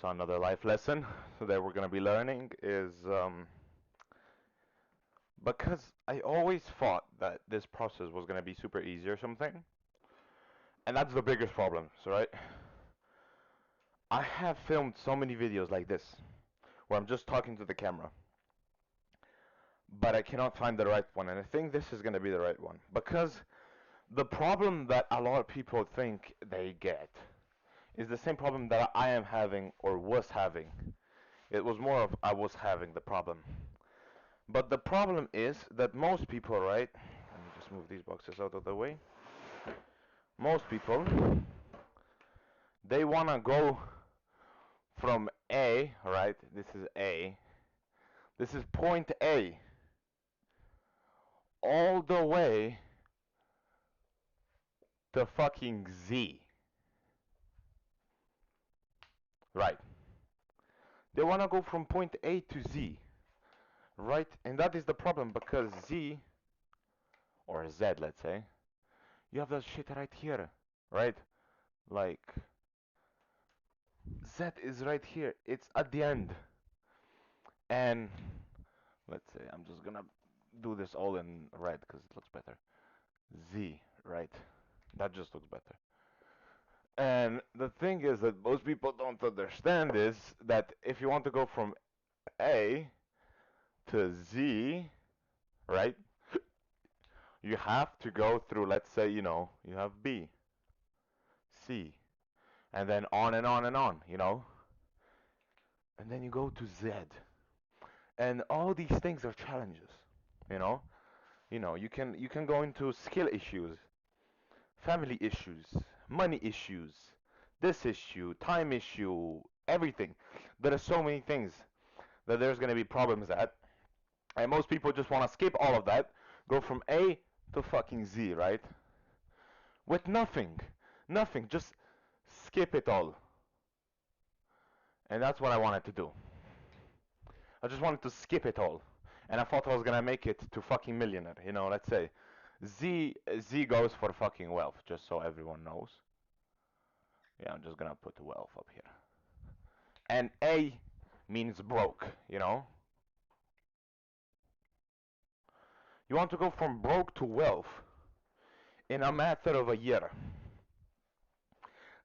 So another life lesson that we're gonna be learning is because I always thought that this process was gonna be super easy or something, and that's the biggest problem, so right? I have filmed so many videos like this where I'm just talking to the camera, but I cannot find the right one, and I think this is gonna be the right one because the problem that a lot of people think they get is the same problem that I am having or was having. It was more of I was having the problem. But the problem is that most people, right? Let me just move these boxes out of the way. Most people, they want to go from A, right? This is A. This is point A all the way to fucking Z, right? They want to go from point A to Z, right? And that is the problem because Z, or Z, let's say, you have that shit right here, right? Like, Z is right here. It's at the end. And let's say I'm just gonna do this all in red because it looks better. Z, right? That just looks better. And the thing is that most people don't understand is that if you want to go from A to Z, right? You have to go through, let's say, you have B, C, and then on and on and on, and then you go to Z. And all these things are challenges, you know? You can go into skill issues, family issues, money issues, this issue, time issue, everything. There are so many things that there's going to be problems at. And most people just want to skip all of that, go from A to fucking Z, right? With nothing. Nothing. Just skip it all. And that's what I wanted to do. I just wanted to skip it all. And I thought I was going to make it to fucking millionaire, let's say. Z goes for fucking wealth, just so everyone knows. Yeah, I'm just gonna put wealth up here. And A means broke, You want to go from broke to wealth in a matter of a year.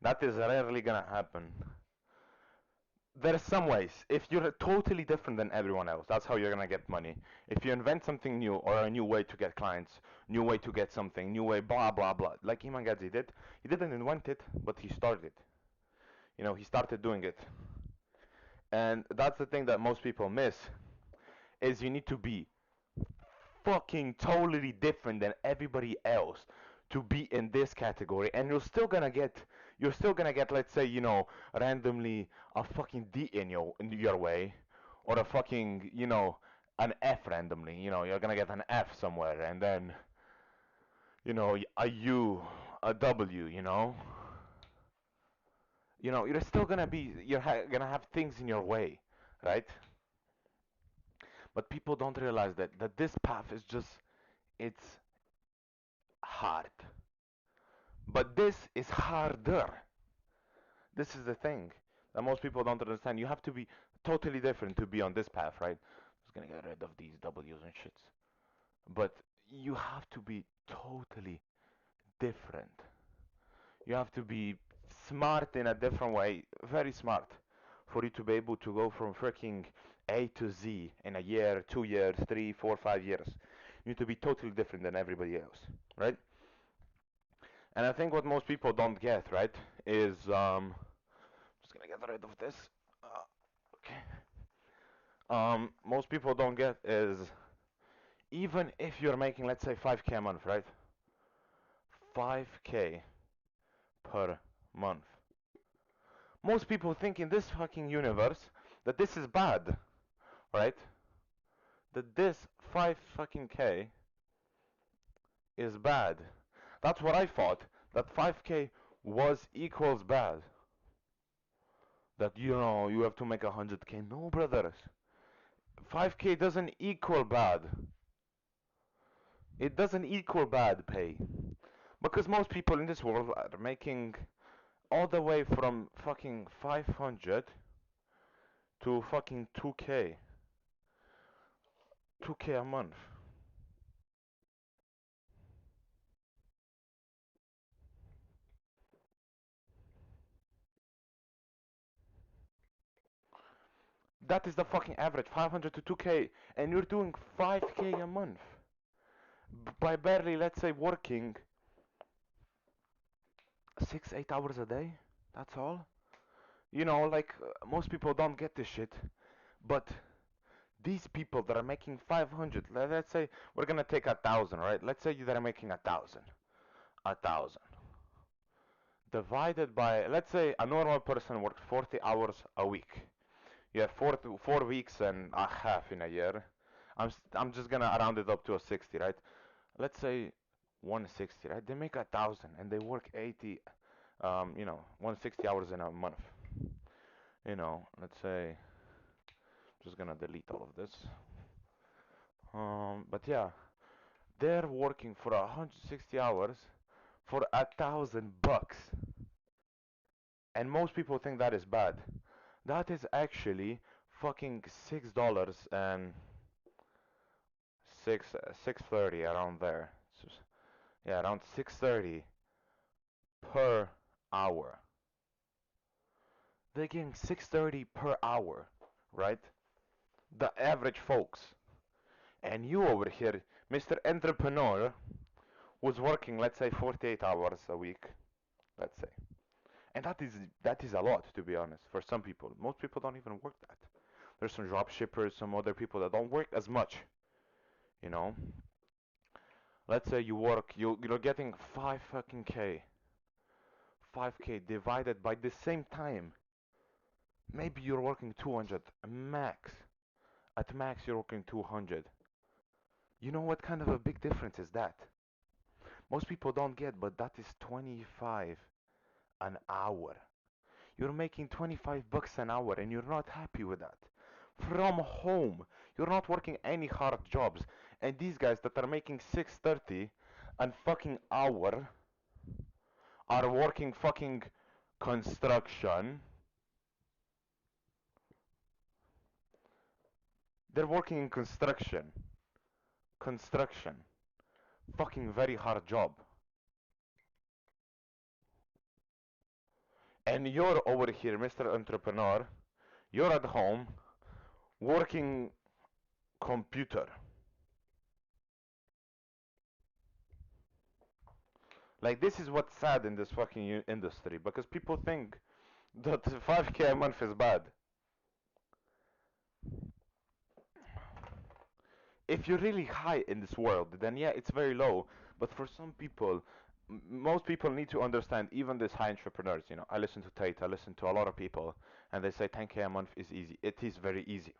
That is rarely gonna happen. There are some ways. If you're totally different than everyone else, that's how you're gonna get money. If you invent something new or a new way to get clients, new way to get something, new way, blah blah blah. Like Iman Gadzhi did. He didn't invent it, but he started it. He started doing it. And that's the thing that most people miss is you need to be fucking totally different than everybody else to be in this category, and you're still gonna get, let's say, randomly a fucking D in your way, or a fucking, an F randomly. You're gonna get an F somewhere, and then, a U, a W. You're still gonna have things in your way, right? But people don't realize that this path is just, it's hard. But this is harder. This is the thing that most people don't understand. You have to be totally different to be on this path, right? I'm just gonna get rid of these W's and shits. But you have to be totally different. You have to be smart in a different way, very smart, for you to be able to go from freaking A to Z in a year, 2 years, 3, 4, 5 years. You need to be totally different than everybody else, right? And I think what most people don't get, right, is just gonna get rid of this. Okay. Most people don't get is even if you're making, let's say, 5K a month, right? 5K per month. Most people think in this fucking universe that this is bad, right? That this 5 fucking K is bad. That's what I thought. That 5K was equals bad. That you have to make 100K. No, brothers. 5K doesn't equal bad. It doesn't equal bad pay. Because most people in this world are making all the way from fucking 500 to fucking 2K. 2K a month. That is the fucking average, 500 to 2K, and you're doing 5K a month by barely, let's say, working 6, 8 hours a day. That's all. Like most people don't get this shit, but these people that are making 500, let's say we're gonna take 1,000, right? Let's say that are making 1,000 divided by, let's say a normal person works 40 hours a week. You have 4 weeks and a half in a year. I'm just gonna round it up to a 60, right? Let's say 160, right? They make 1,000 and they work 80, 160 hours in a month. Let's say, just gonna delete all of this. But yeah, they're working for 160 hours for $1,000, and most people think that is bad. That is actually fucking $6 and 6.30 around there. Yeah, around 6.30 per hour. They're getting 6.30 per hour, right? The average folks. And you over here, Mr. Entrepreneur, was working, let's say, 48 hours a week, let's say. And that is a lot, to be honest, for some people. Most people don't even work that. There's some drop shippers, some other people that don't work as much, you know. Let's say you're getting 5 fucking K. 5K divided by the same time. Maybe you're working 200 max. At max you're working 200. You know what kind of a big difference is that? Most people don't get, but that is 25 an hour. You're making $25 an hour and you're not happy with that. From home. You're not working any hard jobs. And these guys that are making 6.30 an fucking hour are working fucking construction. They're working in construction. Construction. Fucking very hard job. And you're over here, Mr. Entrepreneur. You're at home working computer. Like, this is what's sad in this fucking industry, because people think that 5K a month is bad. If you're really high in this world, then yeah, it's very low. But for some people, most people need to understand, even these high entrepreneurs, I listen to Tate, I listen to a lot of people, and they say 10K a month is easy. It is very easy.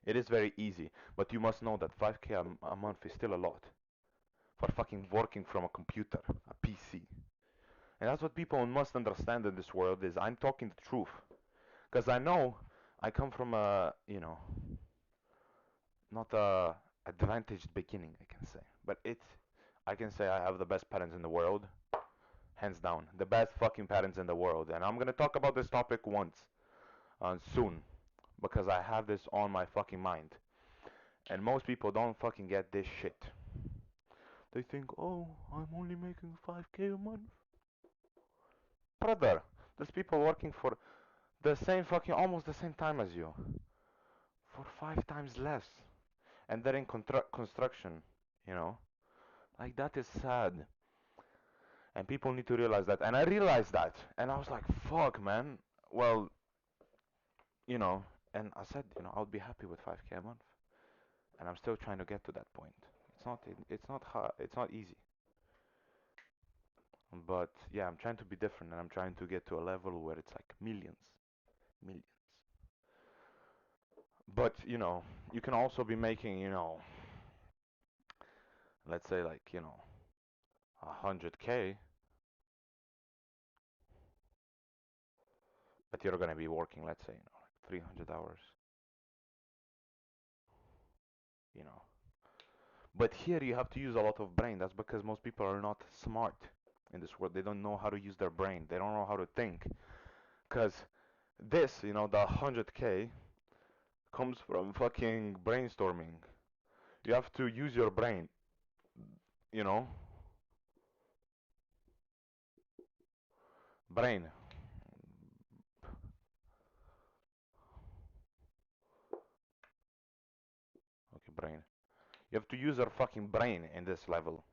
It is very easy. But you must know that 5K a month is still a lot for fucking working from a computer, a PC. And that's what people must understand in this world is I'm talking the truth. Because I know I come from a, not a advantaged beginning, I can say. But I can say I have the best parents in the world. Hands down. The best fucking parents in the world. And I'm gonna talk about this topic once, soon. Because I have this on my fucking mind. And most people don't fucking get this shit. They think, oh, I'm only making 5K a month. Brother, there's people working for the same fucking, almost the same time as you. For 5 times less. And they're in construction, you know? Like, that is sad. And people need to realize that. And I realized that. And I was like, fuck, man. Well, you know, and I said, I'll be happy with 5K a month. And I'm still trying to get to that point. It's not hard, it's not easy. But yeah, I'm trying to be different and I'm trying to get to a level where it's like millions. Millions. But, you can also be making, let's say like, 100K, but you're gonna be working, let's say, like 300 hours, you know. But here you have to use a lot of brain. That's because most people are not smart in this world. They don't know how to use their brain. They don't know how to think. Because this, the 100K, comes from fucking brainstorming. You have to use your brain, you know? Brain. Okay, brain. You have to use your fucking brain in this level,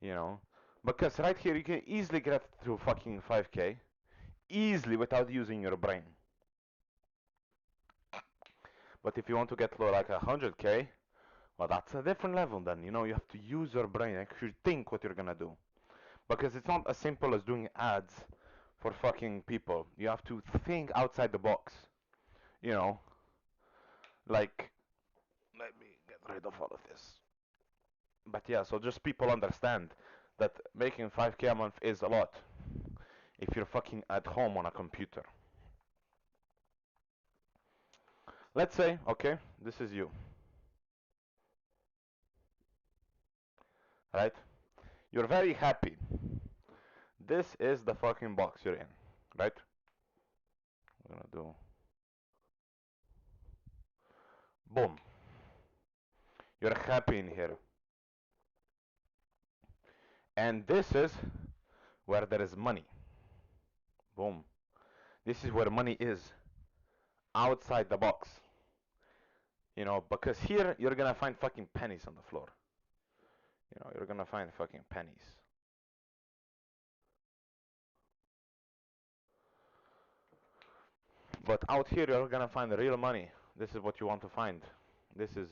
you know? Because right here you can easily get to fucking 5k easily without using your brain. But if you want to get to like 100k, well, that's a different level then. You know, you have to use your brain, actually think what you're gonna do. Because it's not as simple as doing ads for fucking people. You have to think outside the box. You know, like, let me get rid of all of this. But yeah, so just people understand that making 5k a month is a lot if you're fucking at home on a computer. Let's say, okay, this is you, right? You're very happy. This is the fucking box you're in, right? We're gonna do boom. You're happy in here. And this is where there is money. Boom. This is where money is outside the box. You know, because here you're gonna find fucking pennies on the floor. You know, you're gonna find fucking pennies. But out here you're gonna find real money. This is what you want to find. This is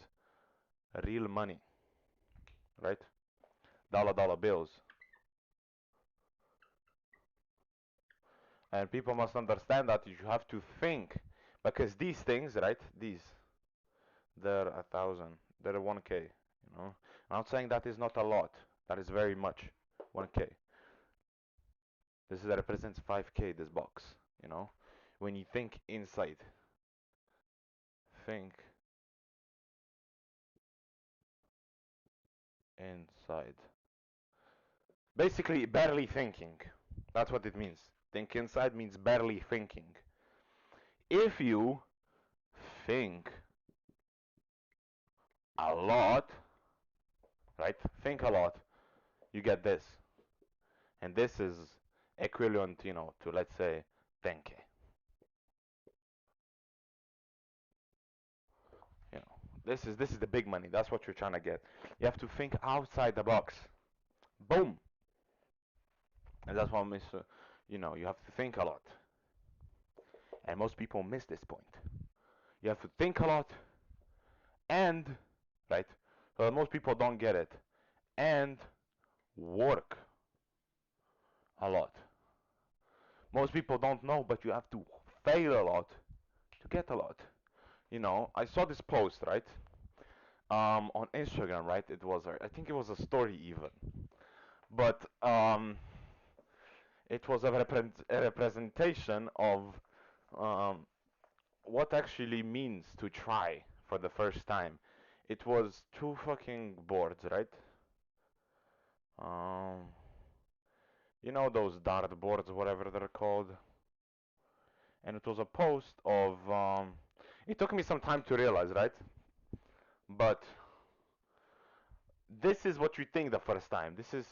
real money, right? Dollar bills. And people must understand that you have to think, because these things, right? They're 1,000. They're 1k. You know, I'm not saying that is not a lot. That is very much. 1k. This is, that represents 5k. This box. You know, when you think inside, think inside. Basically, barely thinking. That's what it means. Think inside means barely thinking. If you think a lot, right? Think a lot, you get this. And this is equivalent, you know, to, let's say, 10k. You know, this is the big money. That's what you're trying to get. You have to think outside the box. Boom. And that's what miss. You know, you have to think a lot. And most people miss this point. You have to think a lot, and right. So most people don't get it, and work a lot. Most people don't know, but you have to fail a lot to get a lot. You know, I saw this post, right? On Instagram, right? It was, I think it was a story even, but it was a representation of um, what actually means to try for the first time. It was two fucking boards, right? Um, you know those dart boards, whatever they're called. And it was a post of. It took me some time to realize, right? But this is what you think the first time. This is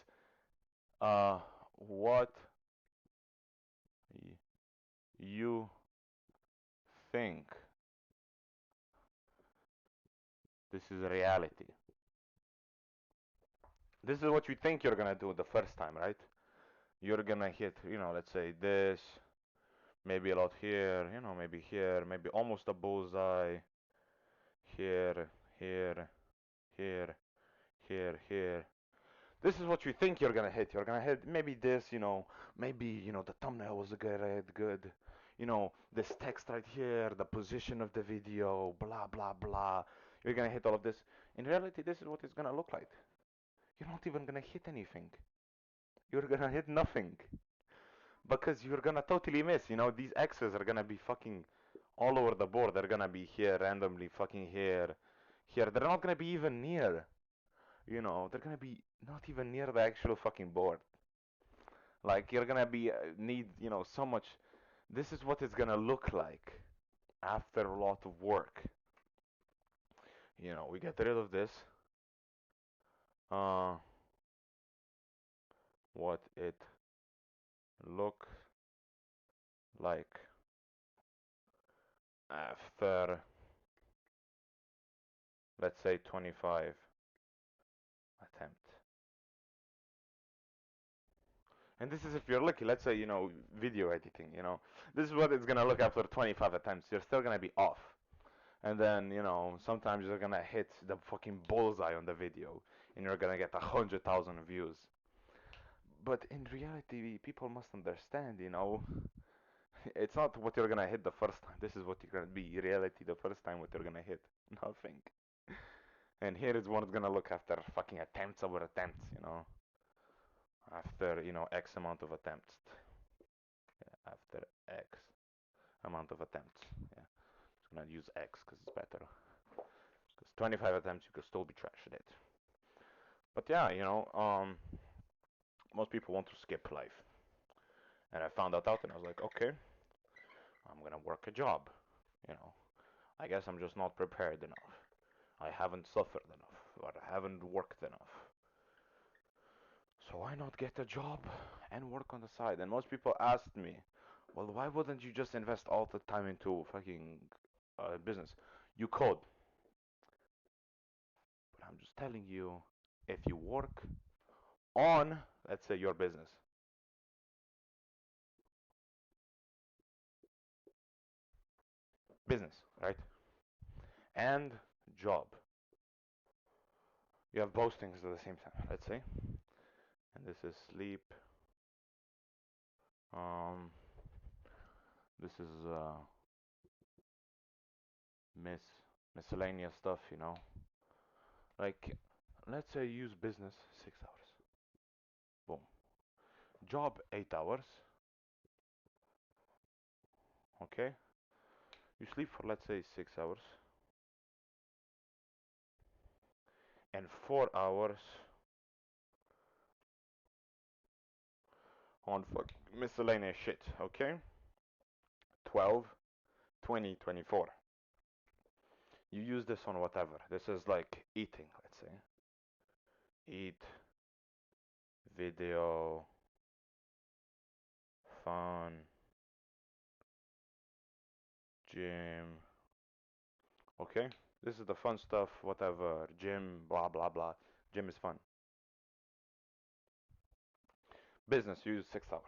what you think. This is reality. This is what you think you're gonna do the first time, right? You're gonna hit, you know, let's say this, maybe a lot here, you know, maybe here, maybe almost a bullseye, here, here, here, here. This is what you think you're gonna hit. You're gonna hit maybe this, you know, maybe, you know, the thumbnail was good. You know, this text right here, the position of the video, blah, blah, blah. You're gonna hit all of this. In reality, this is what it's gonna look like. You're not even gonna hit anything. You're gonna hit nothing. Because you're gonna totally miss, you know, these X's are gonna be fucking all over the board. They're gonna be here, randomly fucking here, here. They're not gonna be even near, you know, they're gonna be not even near the actual fucking board. Like, you're gonna be, need, you know, so much. This is what it's gonna look like after a lot of work. we get rid of this. Uh, what it look like after, let's say, 25 attempt. And this is if you're lucky. Let's say, video editing. This is what it's gonna look after 25 attempts. You're still gonna be off. And then, sometimes you're gonna hit the fucking bullseye on the video, and you're gonna get 100,000 views. But in reality, people must understand. It's not what you're gonna hit the first time. This is what you're gonna be. Reality, the first time, what you're gonna hit. Nothing. And here is what it's gonna look after fucking attempts over attempts. After, X amount of attempts. Yeah, after X amount of attempts. Yeah. I'm gonna use X because it's better. Because 25 attempts, you could still be trash at it. But yeah, most people want to skip life. And I found that out and I was like, okay, I'm gonna work a job. You know, I guess I'm just not prepared enough. I haven't suffered enough, or I haven't worked enough. So why not get a job and work on the side? And most people asked me, well, why wouldn't you just invest all the time into fucking business? You could, but I'm just telling you, if you work on, let's say, your business, right? And job. You have both things at the same time, let's say. And this is sleep. Um, this is miscellaneous stuff. Like, let's say you use business 6 hours. Boom. Job 8 hours. Okay. You sleep for, let's say, 6 hours. And 4 hours on miscellaneous shit. Okay. 12, 20, 24. You use this on whatever. This is like eating, let's say. Eat, video, fun, gym. Okay? This is the fun stuff, whatever. Gym, blah, blah, blah. Gym is fun. Business, you use 6 hours.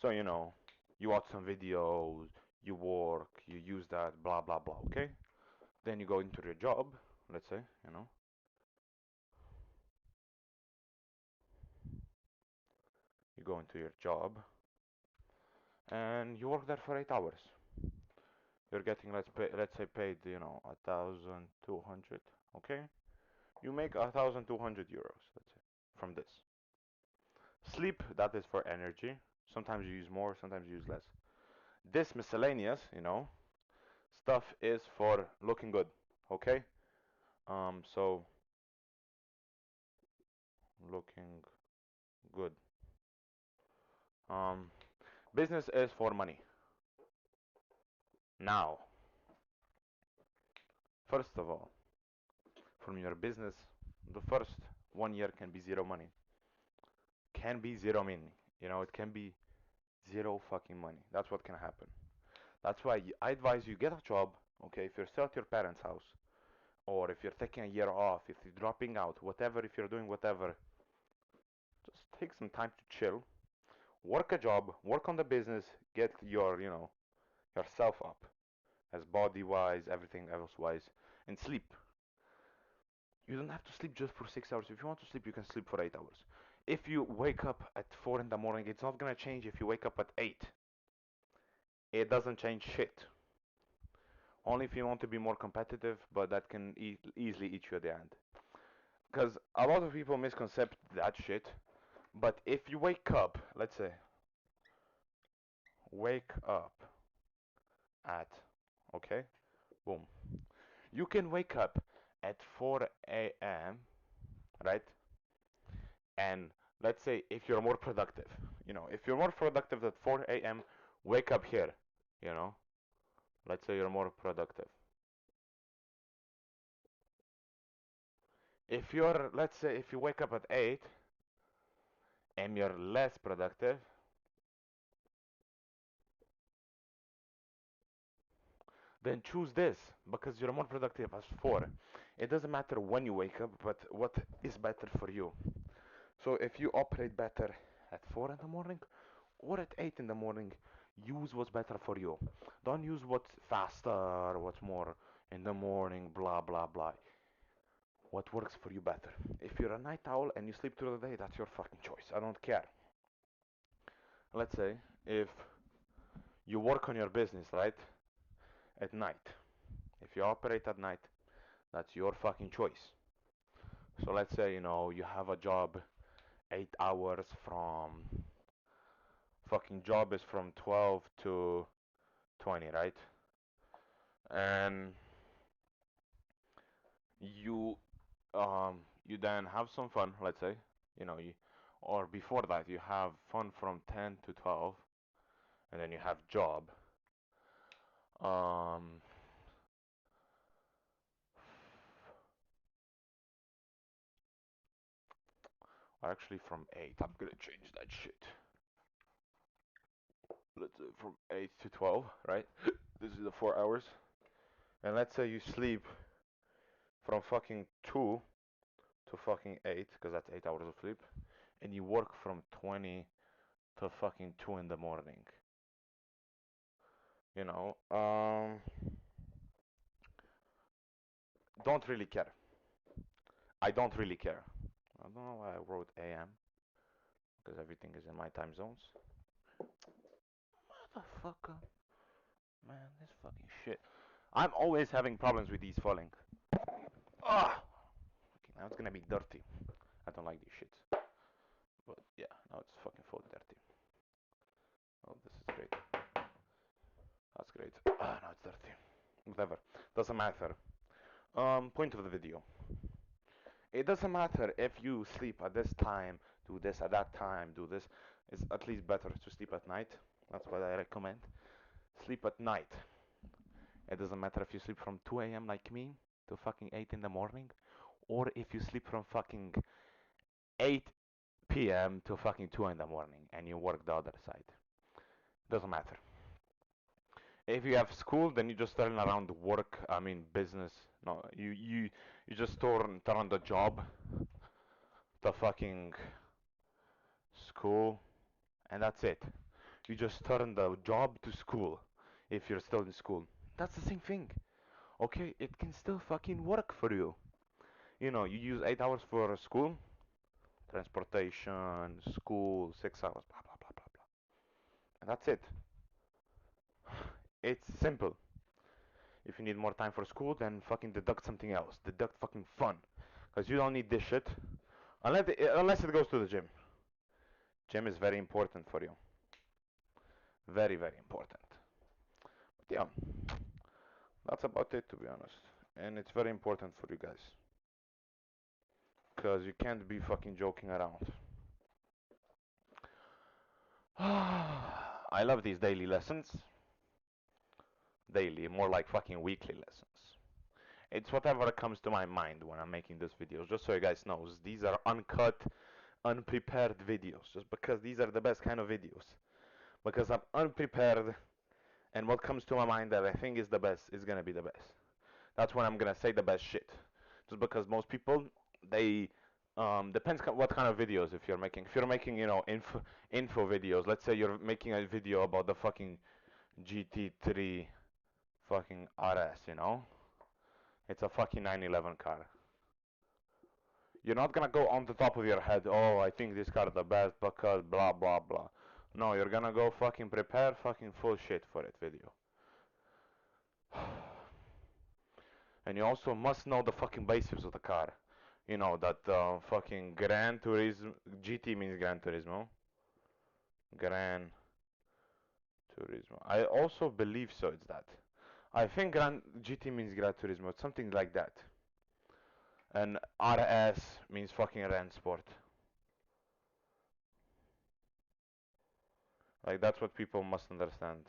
So, you watch some videos, you work, you use that, blah, blah, blah. Okay? Then you go into your job, let's say. You go into your job and you work there for 8 hours. You're getting, let's say, paid, 1,200. Okay? You make 1,200 euros, let's say, from this. Sleep, that is for energy. Sometimes you use more, sometimes you use less. This miscellaneous, stuff is for looking good. Okay? So looking good. Um, business is for money. Now, first of all, from your business, the first 1 year can be zero money. Can be zero money. It can be zero fucking money. That's what can happen. That's why I advise you get a job. Okay, if you're still at your parents' house, or if you're taking a year off, if you're dropping out, whatever, if you're doing whatever, just take some time to chill, work a job, work on the business, get yourself up, as body wise, everything else wise, and sleep. You don't have to sleep just for 6 hours. If you want to sleep, you can sleep for 8 hours. If you wake up at 4 in the morning, it's not gonna change if you wake up at 8. It doesn't change shit. Only if you want to be more competitive, but that can easily eat you at the end. Because a lot of people misconcept that shit. But if you wake up, let's say, wake up at, okay, boom. You can wake up at 4 a.m., right? And let's say if you're more productive, if you're more productive at 4 a.m., wake up here, you know? Let's say you're more productive. If you're, let's say, if you wake up at 8 and you're less productive, then choose this because you're more productive at 4. It doesn't matter when you wake up, but what is better for you. So if you operate better at 4 in the morning or at 8 in the morning, use what's better for you. Don't use what's faster, what's more in the morning, blah, blah, blah. What works for you better. If you're a night owl and you sleep through the day, that's your fucking choice. I don't care. Let's say if you work on your business, right, at night. If you operate at night, that's your fucking choice. So let's say, you have a job 8 hours from fucking job is from 12 to 20, right? And you you then have some fun, let's say, or before that you have fun from 10 to 12 and then you have job. Um Actually from 8. I'm gonna change that shit. Let's say from 8 to 12, right? This is the 4 hours. And let's say you sleep from fucking 2 to fucking 8, because that's 8 hours of sleep, and you work from 20 to fucking 2 in the morning. You know, don't really care. I don't really care. I don't know why I wrote AM, because everything is in my time zones. Motherfucker. Man, this fucking shit. I'm always having problems with these falling. Ah! Okay, now it's gonna be dirty. I don't like these shits. But yeah, now it's fucking full dirty. Oh, this is great. That's great. Ah, now it's dirty. Whatever. Doesn't matter. Point of the video. It doesn't matter if you sleep at this time, do this at that time, do this. It's at least better to sleep at night. That's what I recommend. Sleep at night. It doesn't matter if you sleep from 2 a.m. like me to fucking 8 in the morning, or if you sleep from fucking 8 p.m. to fucking 2 in the morning and you work the other side. Doesn't matter. If you have school, then you just turn around work. I mean business. No, you just turn the job to fucking school, and that's it. You just turn the job to school if you're still in school. That's the same thing. Okay, it can still fucking work for you. You use 8 hours for school, transportation, school, 6 hours, blah blah blah blah blah. And that's it. It's simple. If you need more time for school, then fucking deduct something else. Deduct fucking fun. Because you don't need this shit. Unless it goes to the gym. Gym is very important for you. Very, very important. But yeah, that's about it to be honest. And it's very important for you guys. Because you can't be fucking joking around. I love these daily lessons. Daily, more like fucking weekly lessons. It's whatever comes to my mind when I'm making these videos. Just so you guys know, these are uncut, unprepared videos. Just because these are the best kind of videos. Because I'm unprepared, and what comes to my mind that I think is the best is gonna be the best. That's when I'm gonna say the best shit. Just because most people, they depends what kind of videos if you're making. If you're making, info videos. Let's say you're making a video about the fucking GT3 fucking RS, It's a fucking 911 car. You're not gonna go on the top of your head, oh, I think this car is the best because blah blah blah. No, you're gonna go fucking prepare fucking full shit for it video. And you also must know the fucking basics of the car. You know that fucking Gran Turismo, GT means Gran Turismo. Gran Turismo. I also believe so. It's that. I think Gran GT means Gran Turismo. It's something like that. And RS means fucking Ran Sport. Like that's what people must understand.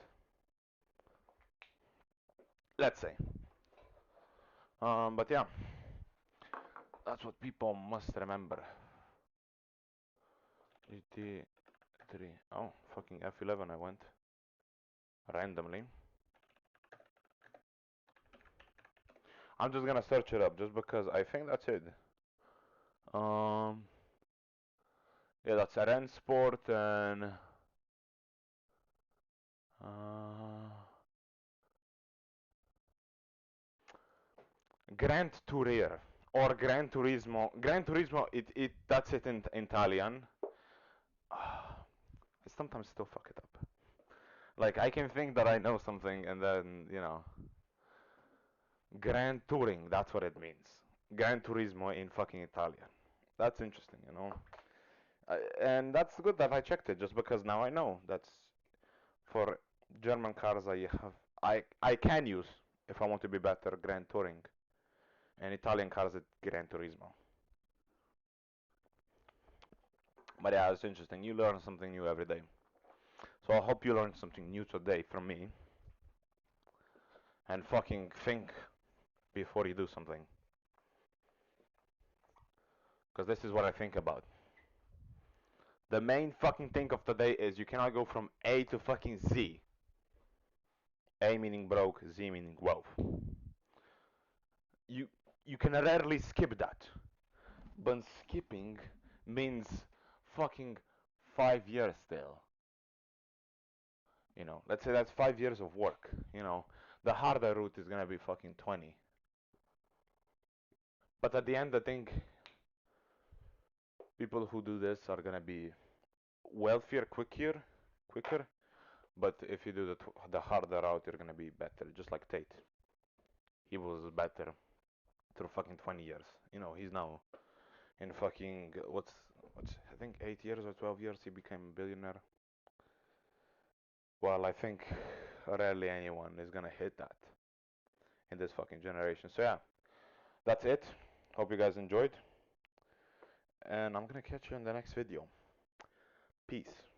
Let's say. But yeah. That's what people must remember. GT3. Oh, fucking F11 I went. Randomly. I'm just gonna search it up just because I think that's it. Um, yeah, that's a Ren Sport and Grand Tourer or Gran Turismo. Gran Turismo, it that's it in Italian. I sometimes still fuck it up. Like I can think that I know something and then Grand Touring, that's what it means. Gran Turismo in fucking Italian. That's interesting. And that's good that I checked it just because now I know that's for German cars I can use if I want to be better Grand Touring, and Italian cars it's Gran Turismo. But yeah, it's interesting. You learn something new every day. So I hope you learned something new today from me. And fucking think before you do something. Because this is what I think about. The main fucking thing of today is you cannot go from A to fucking Z. A meaning broke, Z meaning wealth. You you can rarely skip that. But skipping means fucking 5 years still. Let's say that's 5 years of work. The harder route is gonna be fucking 20. But at the end, I think people who do this are gonna be wealthier quicker. But if you do the harder route, you're gonna be better. Just like Tate, he was better through fucking 20 years. He's now in fucking what's I think 8 years or 12 years he became a billionaire. Well, I think rarely anyone is gonna hit that in this fucking generation. So yeah, that's it. Hope you guys enjoyed, and I'm gonna catch you in the next video. Peace.